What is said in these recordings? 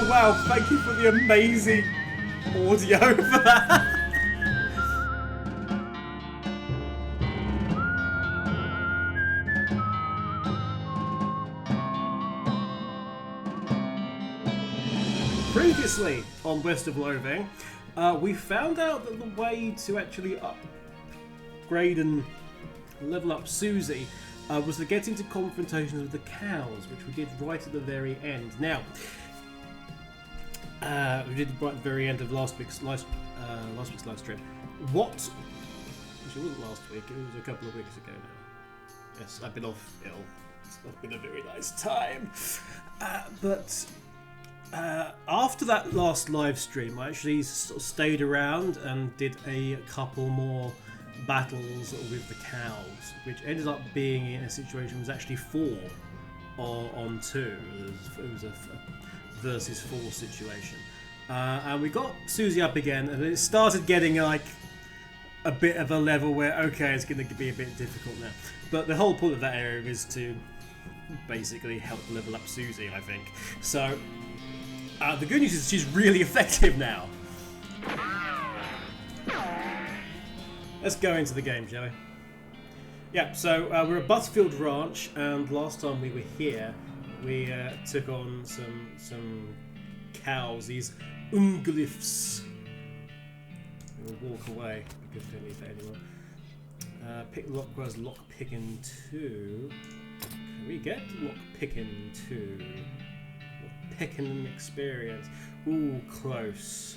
Oh wow, thank you for the amazing audio for that. Previously on West of Loathing, we found out that the way to actually upgrade and level up Susie was to get into confrontations with the cows, which we did right at the very end. Now, we did right at the very end of last week's live stream. What? Actually, it wasn't last week. It was a couple of weeks ago now. Yes, I've been off ill. It's not been a very nice time. But after that last live stream, I actually sort of stayed around and did a couple more battles with the cows, which ended up being in a situation that was actually 4 on 2. It was a versus 4 situation. And we got Susie up again, and it started getting like a bit of a level where, okay, it's going to be a bit difficult now. But the whole point of that area is to basically help level up Susie, I think. So the good news is she's really effective now. Let's go into the game, shall we? Yeah, so we're at Butterfield Ranch, and last time we were here, we took on some cows, these unglyphs. We'll walk away because we don't need that anymore. Pick lock requires lock picking 2. Can we get lock picking 2? Lock picking experience. Ooh, close.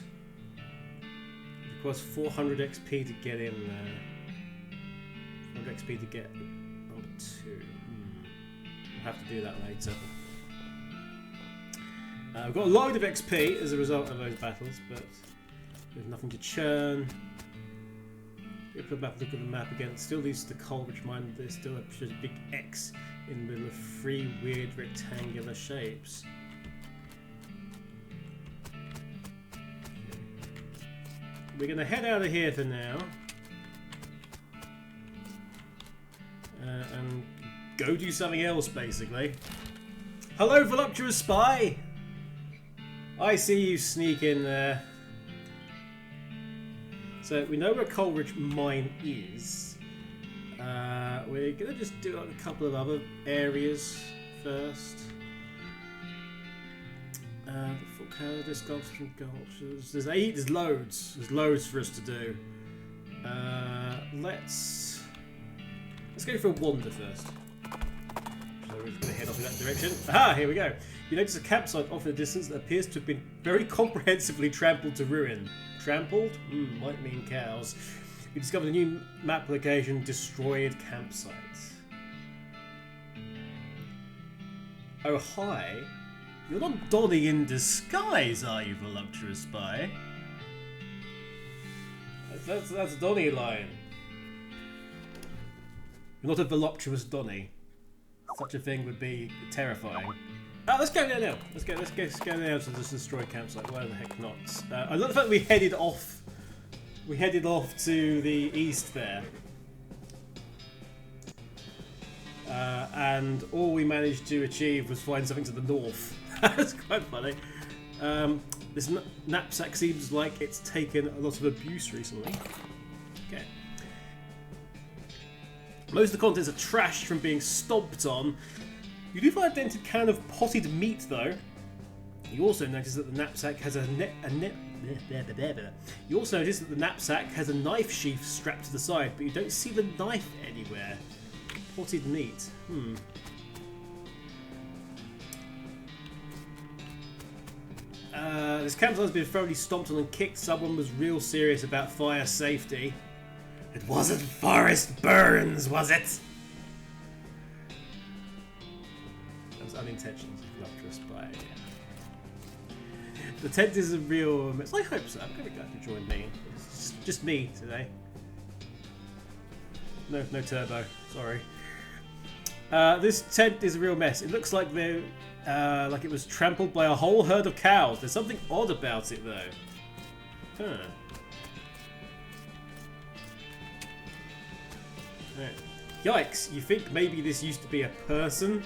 Requires 400 XP to get in there. 400 XP to get number 2. We'll have to do that later. We've got a load of XP as a result of those battles, but there's nothing to churn. Look at the map again. It still leads to the Coleridge mine. There's still a big X in the middle of 3 weird rectangular shapes. We're going to head out of here for now and go do something else, basically. Hello, voluptuous spy! I see you sneak in there. So we know where Coleridge mine is. We're going to just do like a couple of other areas first. There's loads. There's loads for us to do. Let's go for a wander first. So we're just going to head off in that direction. Aha! Here we go. You notice a campsite off in the distance that appears to have been very comprehensively trampled to ruin. Trampled? Might mean cows. You discovered a new map location, destroyed campsite. Oh, hi. You're not Donnie in disguise, are you, voluptuous spy? That's a Donnie line. You're not a voluptuous Donnie. Such a thing would be terrifying. Let's go there now. Let's go now to this destroyed campsite. Why the heck not? I love the fact that we headed off. We headed off to the east there. And all we managed to achieve was find something to the north. That's quite funny. This knapsack seems like it's taken a lot of abuse recently. Okay. Most of the contents are trashed from being stomped on. You do find a dented can of potted meat, though. You also notice that the knapsack has You also notice that the knapsack has a knife sheath strapped to the side, but you don't see the knife anywhere. Potted meat. This campsite has been thoroughly stomped on and kicked. Someone was real serious about fire safety. It wasn't Forrest Burns, was it? That was unintentional. Voluptuous spy. Yeah. The tent is a real mess. I hope so. I'm going to go to join me. It's just me today. No turbo. Sorry. This tent is a real mess. It looks like it was trampled by a whole herd of cows. There's something odd about it, though. Huh. Right. Yikes! You think maybe this used to be a person?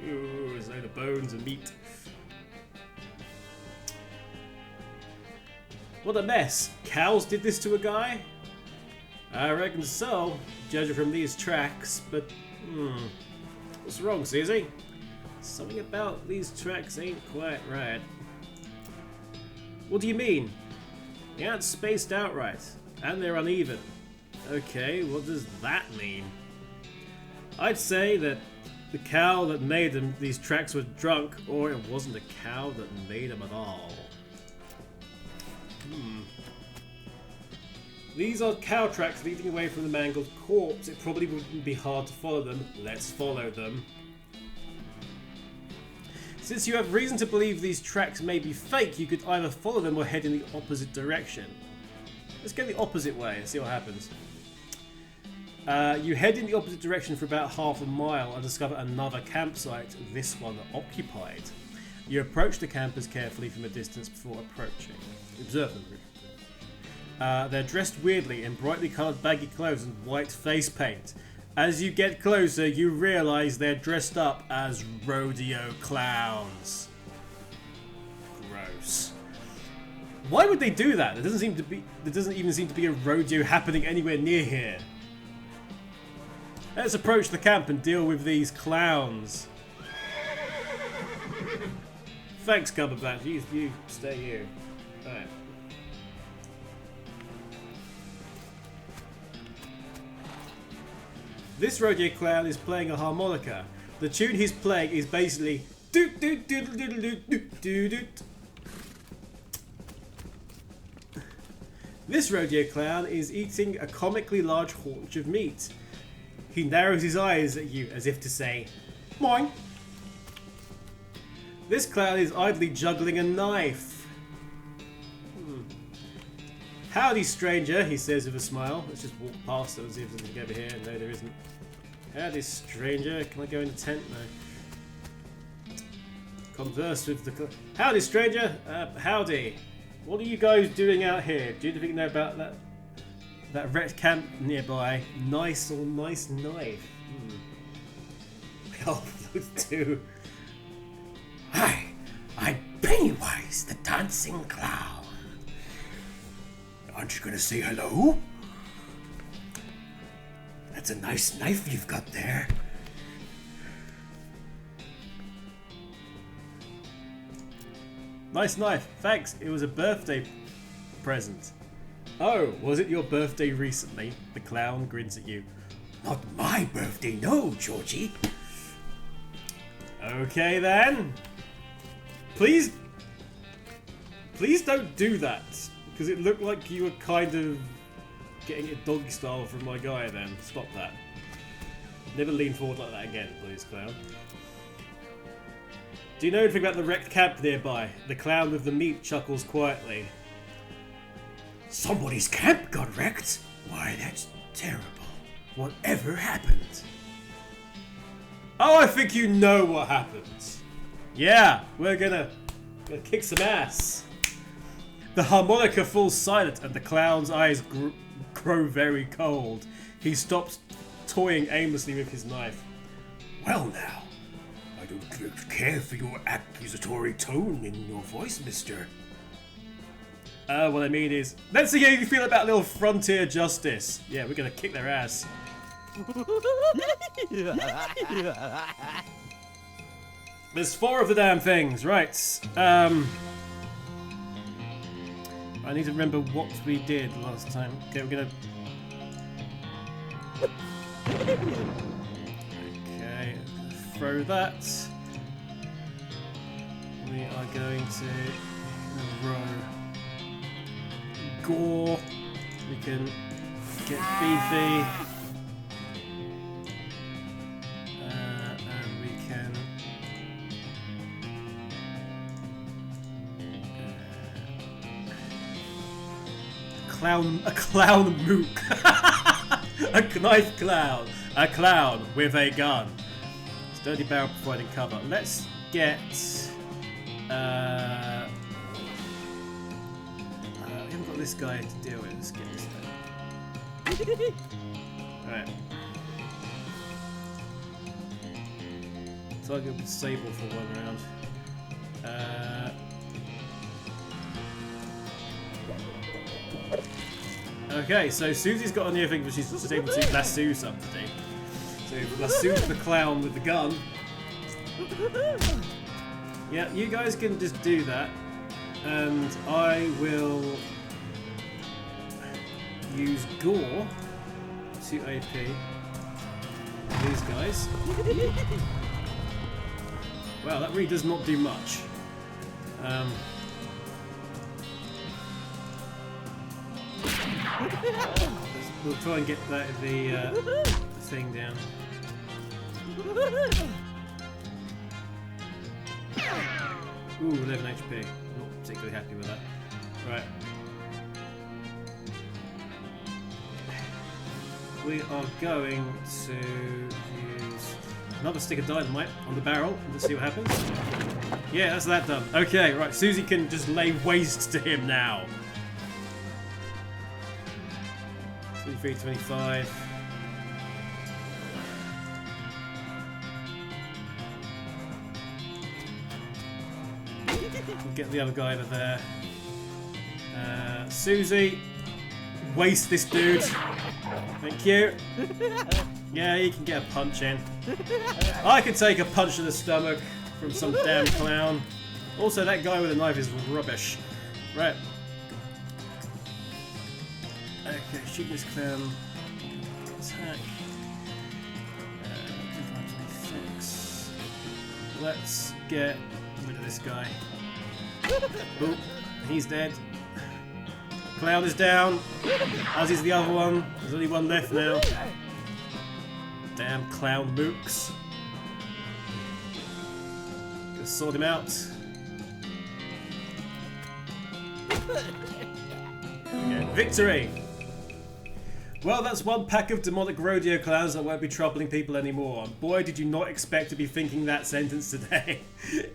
Ooh, there's a load of bones and meat. What a mess. Cows did this to a guy? I reckon so, judging from these tracks, but what's wrong, Susie? Something about these tracks ain't quite right. What do you mean? They aren't spaced out right, and they're uneven. Okay, what does that mean? I'd say that the cow that made them, these tracks was drunk, or it wasn't a cow that made them at all. These are cow tracks leading away from the mangled corpse. It probably wouldn't be hard to follow them. Let's follow them. Since you have reason to believe these tracks may be fake, you could either follow them or head in the opposite direction. Let's go the opposite way and see what happens. You head in the opposite direction for about half a mile and discover another campsite, this one occupied. You approach the campers carefully from a distance before approaching. Observe them. They're dressed weirdly in brightly coloured baggy clothes and white face paint. As you get closer, you realise they're dressed up as rodeo clowns. Gross. Why would they do that? There doesn't even seem to be a rodeo happening anywhere near here. Let's approach the camp and deal with these clowns. Thanks, Cumberbatch. You stay here. Alright. This rodeo clown is playing a harmonica. The tune he's playing is basically doot doot doot doot doot doot doot doot. This rodeo clown is eating a comically large haunch of meat. He narrows his eyes at you as if to say, "Moin." This clown is idly juggling a knife. Howdy, stranger, he says with a smile. Let's just walk past them and see if there's anything over here. No, there isn't. Howdy, stranger. Can I go in the tent? No. Converse with the... Howdy, stranger. Howdy. What are you guys doing out here? Do you think you know about that wrecked camp nearby? Nice knife. Oh, those two. Hi, I'm Pennywise, the dancing clown. Aren't you gonna say hello? That's a nice knife you've got there. Nice knife. Thanks. It was a birthday present. Oh, was it your birthday recently? The clown grins at you. Not my birthday, no, Georgie. Okay then. Please don't do that. Because it looked like you were kind of getting it doggy style from my guy then. Stop that. Never lean forward like that again, please, clown. Do you know anything about the wrecked camp nearby? The clown with the meat chuckles quietly. Somebody's camp got wrecked? Why, that's terrible. Whatever happened? Oh, I think you know what happens. Yeah, we're gonna kick some ass. The harmonica falls silent and the clown's eyes grow very cold. He stops toying aimlessly with his knife. Well now, I don't care for your accusatory tone in your voice, mister. What I mean is, let's see how you feel about a little frontier justice. Yeah, we're gonna kick their ass. There's 4 of the damn things, right. I need to remember what we did last time. Okay, we're gonna... Okay, throw that. We are going to row. Gore. We can get beefy. And we can... A clown mook. A knife clown. A clown with a gun. Sturdy barrel providing cover. Let's get... we haven't got this guy to deal with. Let's get this guy. Alright. Target disable for 1 round. Okay, so Susie's got a new thing, but she's just able to lasso somebody. So lasso the clown with the gun. Yeah, you guys can just do that, and I will use Gore to AP these guys. Wow, that really does not do much. We'll try and get the thing down. Ooh, 11 HP. Not particularly happy with that. Right. We are going to use another stick of dynamite on the barrel. Let's see what happens. Yeah, that's that done. Okay, right. Susie can just lay waste to him now. 2325. We'll get the other guy over there. Susie, waste this dude. Thank you. Yeah, you can get a punch in. I can take a punch to the stomach from some damn clown. Also, that guy with a knife is rubbish. Right. Okay, shoot this clown. Attack. 26. Let's get rid of this guy. Oh, he's dead. Clown is down, as is the other one. There's only one left now. Damn clown mooks. Gonna sort him out. Okay, victory! Well, that's one pack of demonic rodeo clowns that won't be troubling people anymore. And boy, did you not expect to be thinking that sentence today.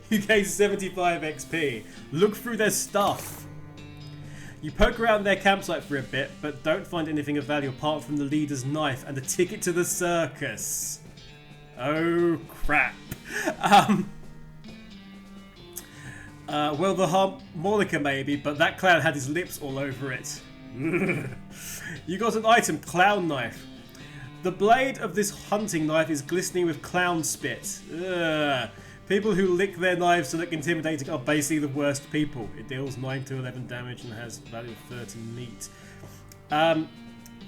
You gain 75 XP. Look through their stuff. You poke around their campsite for a bit, but don't find anything of value apart from the leader's knife and a ticket to the circus. Oh, crap. Well, the harmonica maybe, but that clown had his lips all over it. You got an item, clown knife. The blade of this hunting knife is glistening with clown spit. Ugh. People who lick their knives to look intimidating are basically the worst people. It deals 9 to 11 damage and has value of 30 meat.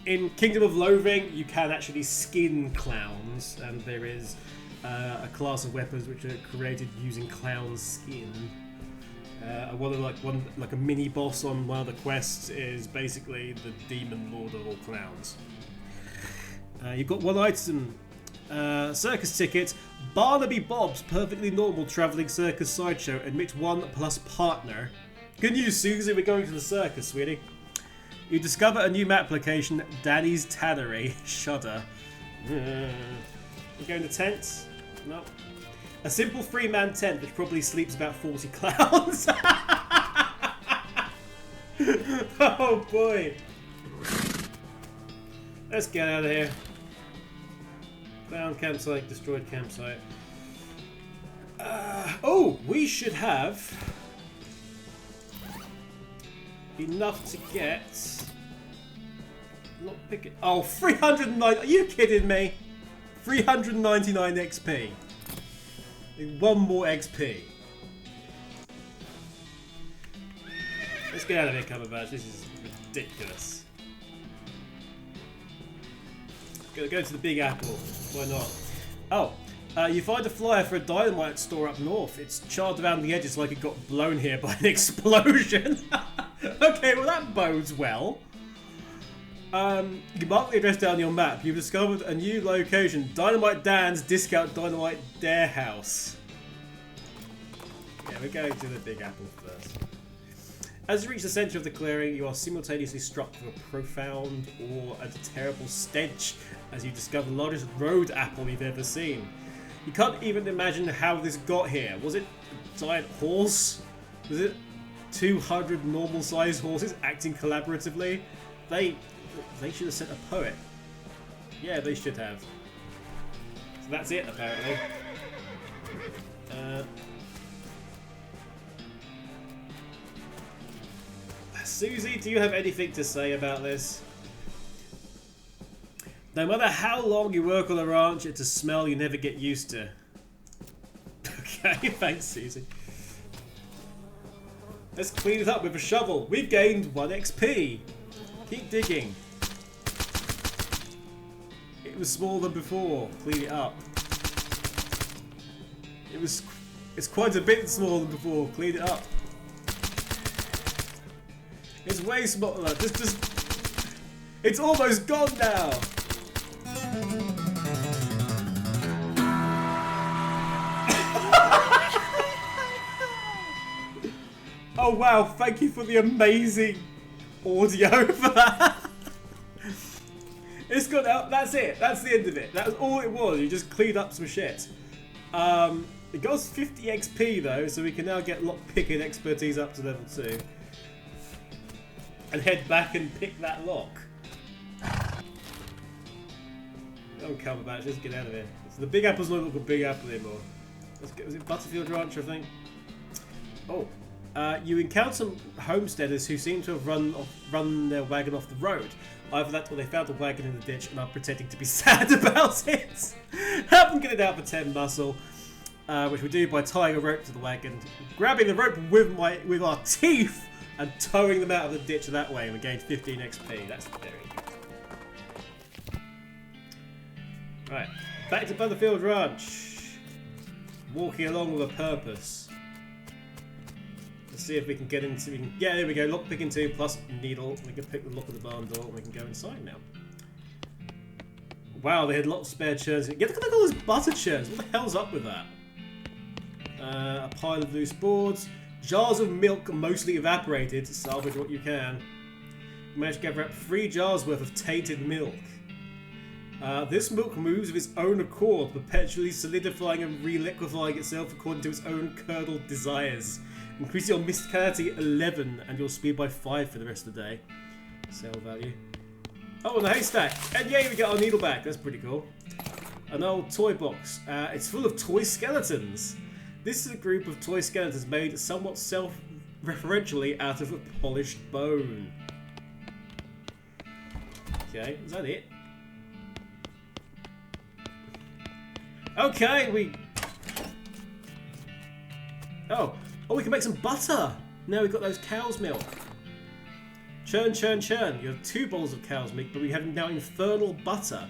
In Kingdom of Loathing, you can actually skin clowns, and there is a class of weapons which are created using clown skin. One a mini boss on one of the quests is basically the demon lord of all clowns. You've got one item, circus ticket. Barnaby Bob's perfectly normal travelling circus sideshow. Admit 1+ partner. Good news, Susie. We're going to the circus, sweetie. You discover a new map location, Danny's Tannery. Shudder. We're going to tent? No. A simple 3-man tent which probably sleeps about 40 clowns. Oh boy. Let's get out of here. Clown campsite, destroyed campsite. Oh, we should have enough to get. Not pick it. Oh, 309. Are you kidding me? 399 XP. One more XP. Let's get out of here, Cumberbatch. This is ridiculous. Go to the Big Apple. Why not? Oh, you find a flyer for a dynamite store up north. It's charred around the edges like it got blown here by an explosion. Okay, well that bodes well. You mark the address down your map. You've discovered a new location. Dynamite Dan's Discount Dynamite Dare House. Yeah, we're going to the Big Apple first. As you reach the centre of the clearing, you are simultaneously struck with a profound awe and a terrible stench as you discover the largest road apple you've ever seen. You can't even imagine how this got here. Was it a giant horse? Was it 200 normal-sized horses acting collaboratively? They should have sent a poet. Yeah, they should have. So that's it, apparently. Susie, do you have anything to say about this? No matter how long you work on a ranch, it's a smell you never get used to. Okay, thanks, Susie. Let's clean it up with a shovel. We've gained 1 XP. Keep digging. It was smaller than before. Clean it up. It's quite a bit smaller than before. Clean it up. It's way smaller. It's almost gone now. Oh wow, thank you for the amazing audio for that. It's gone out. That's it. That's the end of it. That was all it was. You just cleaned up some shit. It got us 50 XP though, so we can now get lock-picking expertise up to level 2. And head back and pick that lock. Don't come about, just get out of here. So the Big Apple's not a Big Apple anymore. Was it Butterfield Ranch, I think? Oh. You encounter some homesteaders who seem to have run their wagon off the road. Either that or they found the wagon in the ditch and are pretending to be sad about it. Help them get it out for 10 muscle, which we do by tying a rope to the wagon, grabbing the rope with our teeth and towing them out of the ditch that way, and we gain 15 XP. That's very good. Right, back to Butterfield Ranch. Walking along with a purpose. Let's see if we can get into. Yeah, there we go. Lock picking 2 plus needle. We can pick the lock of the barn door and we can go inside now. Wow, they had lots of spare churns. Yeah, look at all those butter churns. What the hell's up with that? A pile of loose boards. Jars of milk mostly evaporated. Salvage what you can. You managed to gather up 3 jars worth of tainted milk. This milk moves of its own accord, perpetually solidifying and reliquefying itself according to its own curdled desires. Increase your mysticality 11 and your speed by 5 for the rest of the day. Sale value. Oh, and a haystack. And yay, we got our needle back. That's pretty cool. An old toy box. It's full of toy skeletons. This is a group of toy skeletons made somewhat self-referentially out of a polished bone. Okay, is that it? Okay, Oh, we can make some butter! Now we've got those cow's milk. Churn, churn, churn. You have 2 bowls of cow's milk, but we have now infernal butter.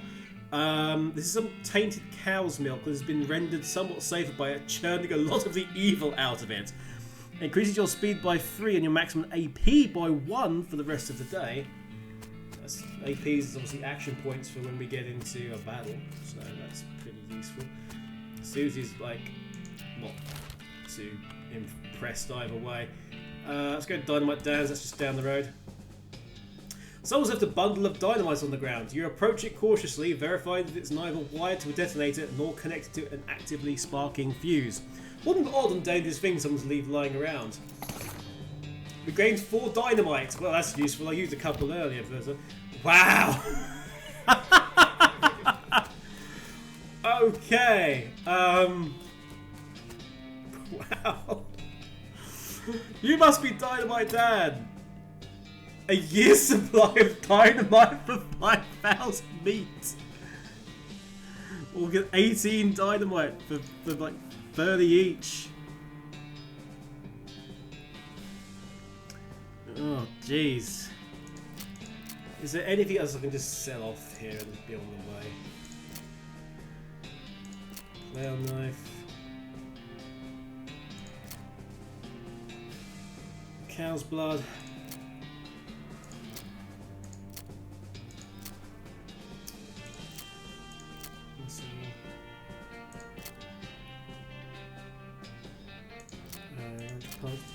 This is some tainted cow's milk that has been rendered somewhat safer by churning a lot of the evil out of it. It increases your speed by 3 and your maximum AP by 1 for the rest of the day. That's, APs is obviously action points for when we get into a battle, so that's pretty useful. Susie's like not too impressed either way. Let's go to Dynamite Dan's, that's just down the road. Someone's left a bundle of dynamite on the ground. You approach it cautiously, verifying that it's neither wired to a detonator nor connected to an actively sparking fuse. What an odd and dangerous thing someone's leave lying around. We gained 4 dynamite. Well, that's useful. I used a couple earlier. But wow. Okay. Wow. You must be Dynamite Dad. A year's supply of dynamite for 5,000 meat. We'll get 18 dynamite for like 30 each. Oh, jeez. Is there anything else I can just sell off here and be on the way? Flail knife. Cow's blood.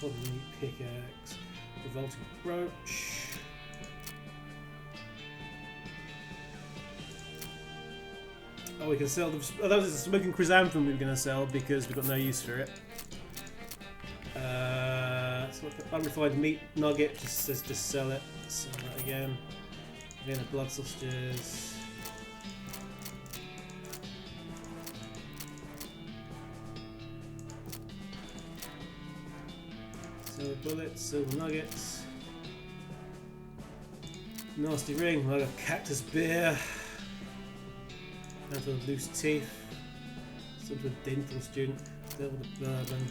Meat pickaxe, revolting brooch. Oh, we can sell them. Oh, that was a smoking chrysanthemum we were going to sell because we've got no use for it. So unrefined meat nugget just says just sell it. Sell that again. Then blood sausages. Silver bullets, silver nuggets. Nasty ring, like a cactus beer. Down to the loose teeth. Some sort of dental student. Still with the bourbon.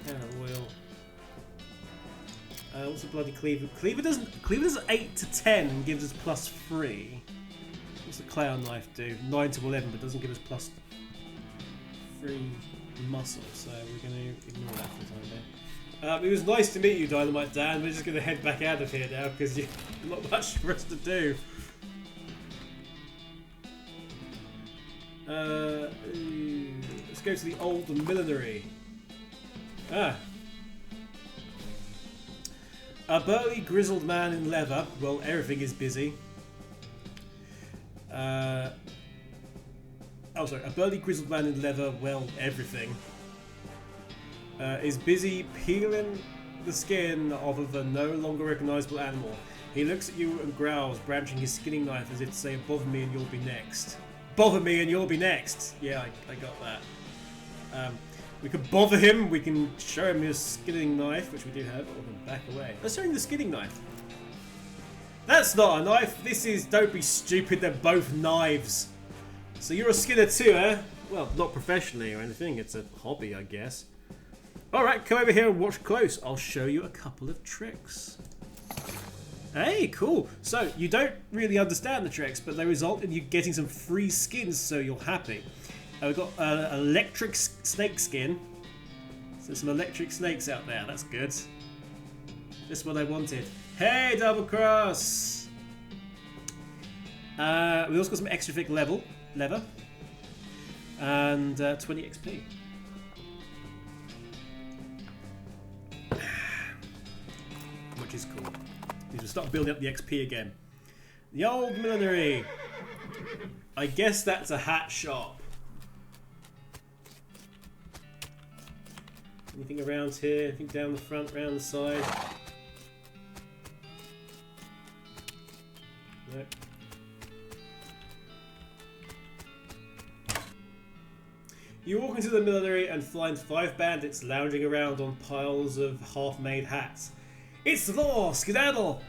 Can of oil. What's the bloody cleaver? Cleaver does 8 to 10, gives us +3. What's the clown knife do? 9 to 11, but doesn't give us +3 muscle. So we're going to ignore that for the time being. It was nice to meet you, Dynamite Dan. We're just going to head back out of here now because there's not much for us to do. Let's go to the old millinery. A burly, grizzled man in leather. Well, everything is busy. A burly, grizzled man in leather. Well, everything is busy peeling the skin off of a no longer recognizable animal. He looks at you and growls, branching his skinning knife as if to say, "Bother me and you'll be next." Bother me and you'll be next. Yeah, I got that. We can bother him, we can show him his skinning knife, which we do have, or we can back away. Let's show him the skinning knife. That's not a knife, this is, don't be stupid, they're both knives. So you're a skinner too, eh? Well, not professionally or anything, it's a hobby, I guess. Alright, come over here and watch close. I'll show you a couple of tricks. Hey, cool. So, you don't really understand the tricks, but they result in you getting some free skins, so you're happy. We've got electric snake skin. So some electric snakes out there. That's good. Just what I wanted. Hey, double cross. We also got some extra thick leather, and 20 XP. Which is cool. Need to start building up the XP again. The old millinery. I guess that's a hat shop. Anything around here? Anything down the front, round the side? No. You walk into the millinery and find 5 bandits lounging around on piles of half-made hats. It's the law! Skedaddle!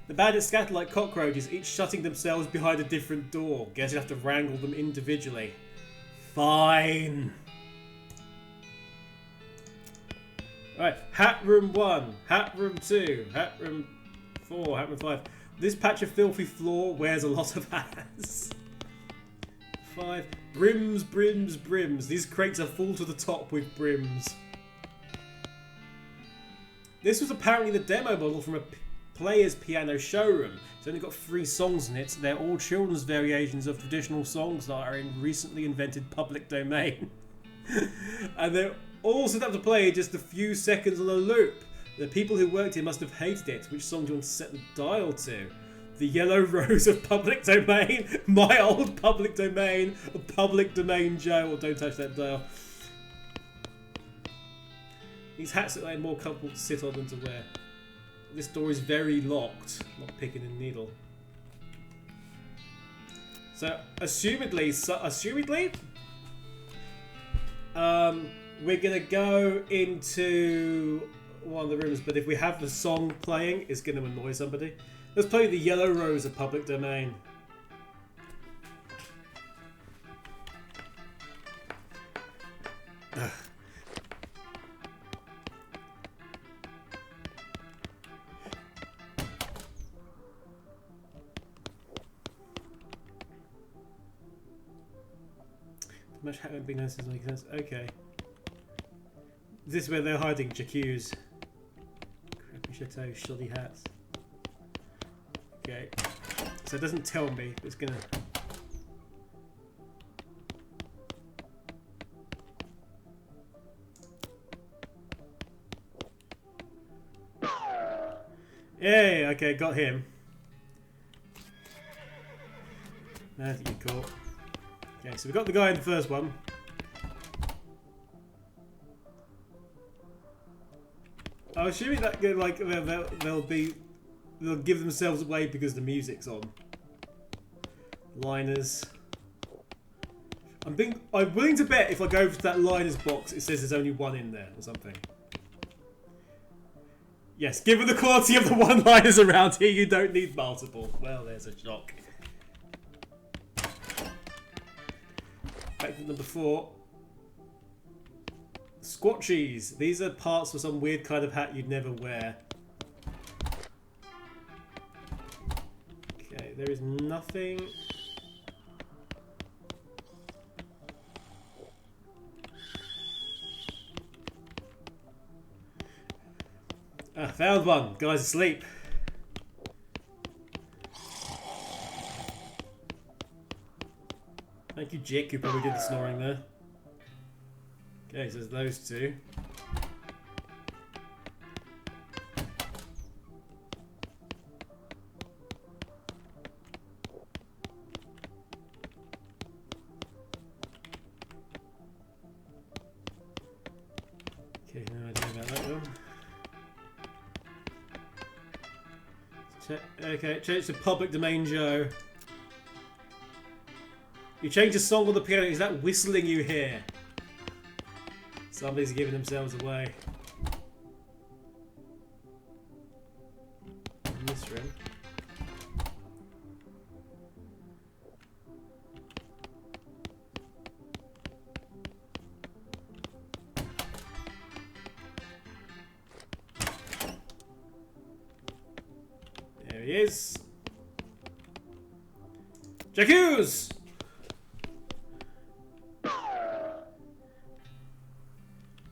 The bandits scatter like cockroaches, each shutting themselves behind a different door. Guess you have to wrangle them individually. Fine! Alright, hat room 1, hat room 2, hat room 4, hat room 5. This patch of filthy floor wears a lot of hats. 5. Brims, brims, brims. These crates are full to the top with brims. This was apparently the demo model from a player's piano showroom. It's only got 3 songs in it. They're all children's variations of traditional songs that are in recently invented public domain. And they're all set up to play just a few seconds on a loop. The people who worked here must have hated it. Which song do you want to set the dial to? The Yellow Rose of Public Domain, My Old Public Domain, a Public Domain Joe. Or don't touch that dial. These hats look like more comfortable to sit on than to wear. This door is very locked. Not picking a needle. So, assumedly, we're gonna go into one of the rooms, but if we have the song playing, it's gonna annoy somebody. Let's play the Yellow Rose of Public Domain. Ugh. Much haven't been nice doesn't make sense. Okay. This is where they're hiding, J'accuse. Crappy chateau, shoddy hats. Okay. So it doesn't tell me, but it's gonna. Yay! Okay, got him. That's you cool. Okay, so we got the guy in the first one. I'm assuming that like they'll give themselves away because the music's on. Liners. I'm willing to bet if I go over to that liners box, it says there's only one in there or something. Yes, given the quality of the one-liners around here, you don't need multiple. Well, there's a shock. back to number 4. Squatchies. These are parts for some weird kind of hat you'd never wear. Okay, there is nothing. Ah, found one. Guy's asleep. Thank you, Jick, who probably did the snoring there. Okay, so there's those 2. Okay, no idea about that one. Okay, change to public domain, Joe. You change the song on the piano. Is that whistling you hear? Somebody's giving themselves away. In this room. There he is. Jack Hughes!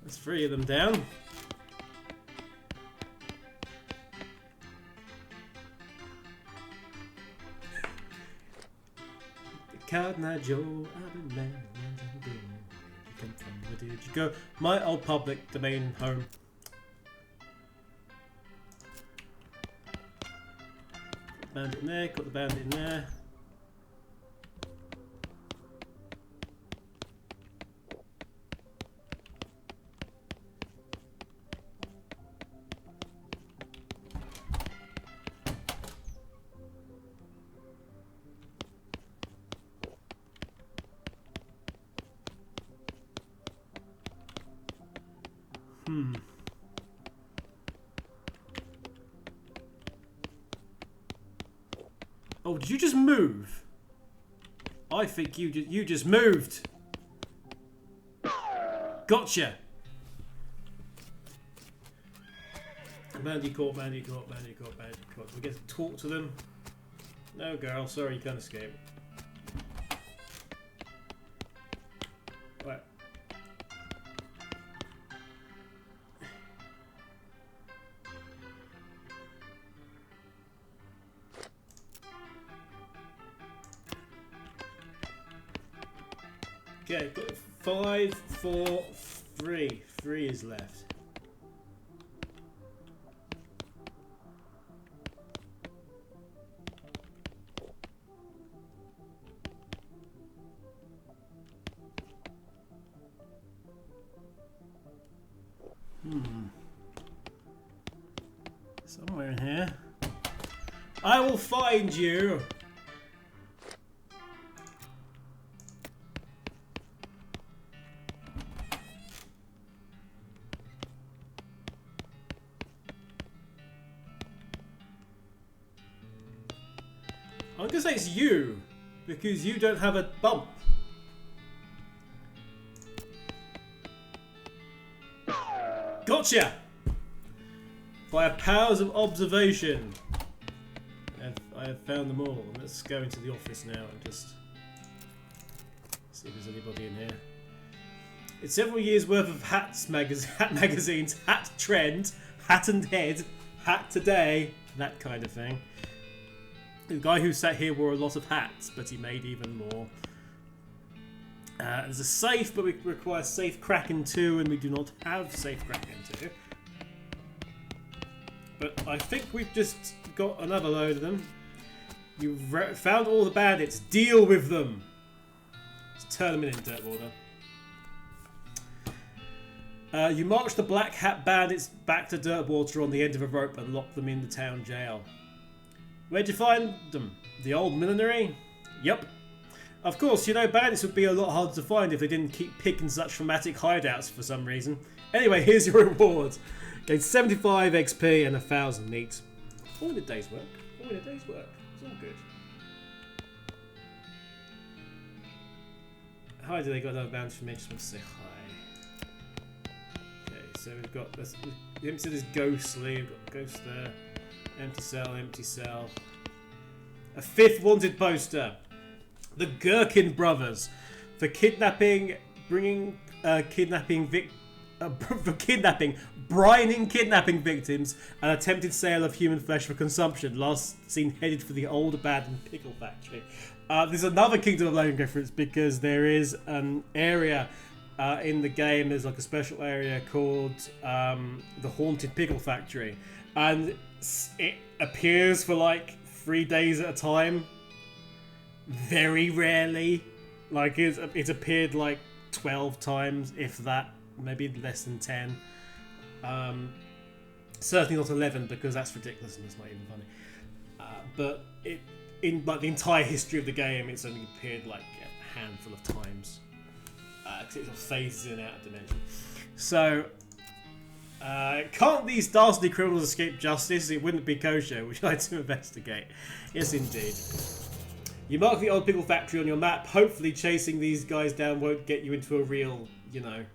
There's 3 of them down. Cardinal Joe, I've been man, where you come from, where did you go? My old public domain home. Bandit in there, got the bandit in there. Oh, did you just move? I think you just moved. Gotcha. Bandicoot, bandicoot, bandicoot, bandicoot. We get to talk to them. No, girl. Sorry, you can't escape. Right. Okay, got 5, 4, 3. 3 is left. Somewhere in here. I will find you. I'm gonna say it's you, because you don't have a bump. Gotcha! Via powers of observation. I have found them all. Let's go into the office now and just see if there's anybody in here. It's several years worth of hat magazines, Hat Trend, Hat and Head, Hat Today, that kind of thing. The guy who sat here wore a lot of hats, but he made even more. There's a safe, but we require safe Kraken 2, and we do not have safe Kraken 2. But I think we've just got another load of them. You've found all the bandits. Deal with them. Let's turn them in Dirtwater. You march the Black Hat bandits back to Dirtwater on the end of a rope and lock them in the town jail. Where'd you find them? The old millinery? Yup. Of course, you know, bandits would be a lot harder to find if they didn't keep picking such traumatic hideouts for some reason. Anyway, here's your reward. Gain 75 XP and 1,000 neat. All in a day's work. All in a day's work. It's all good. Hi, do they got another bounty for me? Just want to say hi. Okay, so we've got this. The empty is ghostly. We've got ghost there. Empty cell, empty cell. A 5th wanted poster. The Gherkin brothers for kidnapping, brining kidnapping victims and attempted sale of human flesh for consumption. Last seen headed for the old abandoned pickle factory. There's another Kingdom of Loathing reference because there is an area in the game. There's like a special area called the Haunted Pickle Factory, and it appears for like 3 days at a time. Very rarely, like it's appeared like 12 times, if that, maybe less than 10. Certainly not 11 because that's ridiculous and it's not even funny. But in like the entire history of the game, it's only appeared like a handful of times because it sort of phases in and out of dimension. So can't these dastardly criminals escape justice? It wouldn't be kosher. Would you like to investigate? Yes, indeed. You mark the Old Pickle Factory on your map. Hopefully chasing these guys down won't get you into a real, you know,